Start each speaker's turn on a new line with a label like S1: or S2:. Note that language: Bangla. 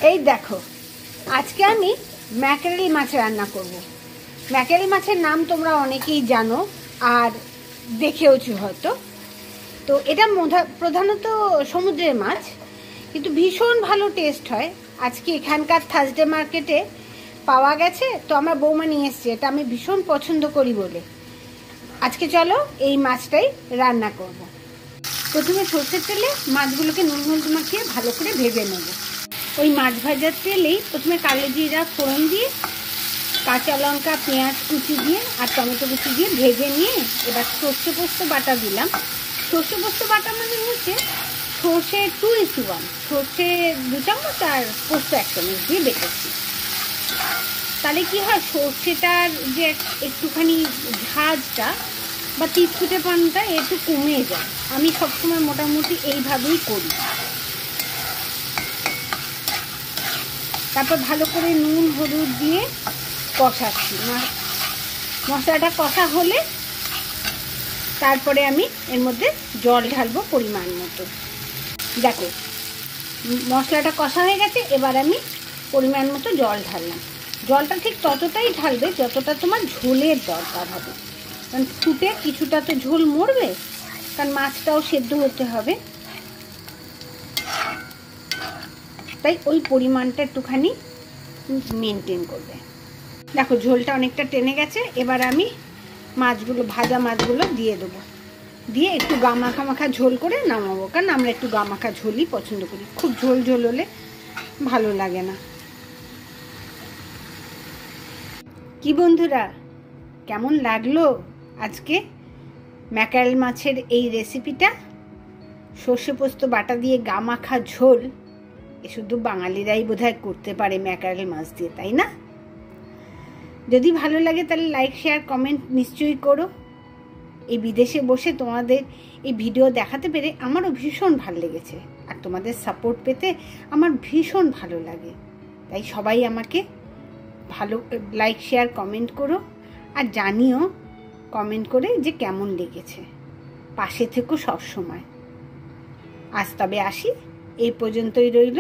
S1: এই দেখো, আজকে আমি ম্যাকেরেল মাছ রান্না করব। ম্যাকেরেল মাছের নাম তোমরা অনেকেই জানো আর দেখেওছো হয়তো। তো এটা প্রধানত সমুদ্রের মাছ, কিন্তু ভীষণ ভালো টেস্ট হয়। আজকে এখানকার থার্সডে মার্কেটে পাওয়া গেছে, তো আমার বৌমা নিয়ে এসছে। এটা আমি ভীষণ পছন্দ করি বলে আজকে চলো এই মাছটাই রান্না করব। প্রথমে সর্ষের তেলে মাছগুলোকে নুন হলুদ মাখিয়ে ভালো করে ভেজে নেব। ওই মাছ ভাজার তেলেই প্রথমে কালো জিরা ফোড়ন দিয়ে, কাঁচা লঙ্কা পেঁয়াজ কুচি দিয়ে আর টমেটো কুচি দিয়ে ভেজে নিয়ে এবার সর্ষে পোস্ত বাটা দিলাম। সর্ষে পোস্ত বাটা মানে হচ্ছে সর্ষে 2:1, সর্ষে 2 চামচ আর পোস্ত 1 চামচ দিয়ে বেটেছি। তাহলে কি হয়, সর্ষেটার যে একটুখানি ঝাঁজটা বা তিতকুটে পানটা একটু কমে যায়। আমি সবসময় মোটামুটি এইভাবেই করি। তারপর ভালো করে নুন হলুদ দিয়ে কষাচ্ছি। মশলাটা কষা হলে তারপরে আমি এর মধ্যে জল ঢালবো পরিমাণ মতো। দেখো মশলাটা কষা হয়ে গেছে, এবার আমি পরিমাণ মতো জল ঢাললাম। জলটা ঠিক ততটাই ঢালবে যতটা তোমার ঝোলের দরকার হবে, কারণ ফুটে কিছুটা তো ঝোল মরবে, কারণ মাছটাও সেদ্ধ হতে হবে। তাই ওই পরিমাণটা একটুখানি মেনটেন করবে। দেখো ঝোলটা অনেকটা টেনে গেছে, এবার আমি মাছগুলো, ভাজা মাছগুলো দিয়ে দেবো। দিয়ে একটু গা মাখা মাখা ঝোল করে নামাবো, কারণ আমরা একটু গা মাখা ঝোলই পছন্দ করি। খুব ঝোল ঝোল হলে ভালো লাগে না। কি বন্ধুরা, কেমন লাগলো আজকে ম্যাকেরেল মাছের এই রেসিপিটা? সর্ষে পোস্ত বাটা দিয়ে গা মাখা ঝোল, এ শুধু বাঙালিরাই বোধহয় করতে পারে ম্যাকেরেল মাছ দিয়ে, তাই না? যদি ভালো লাগে তাহলে লাইক শেয়ার কমেন্ট নিশ্চয়ই করো। এই বিদেশে বসে তোমাদের এই ভিডিও দেখাতে পেরে আমারও ভীষণ ভালো লেগেছে, আর তোমাদের সাপোর্ট পেতে আমার ভীষণ ভালো লাগে। তাই সবাই আমাকে ভালো লাইক শেয়ার কমেন্ট করো, আর জানিও কমেন্ট করে যে কেমন লেগেছে। পাশে থেকো সব সময়। আজ তবে আসি, এই পর্যন্তই রইল।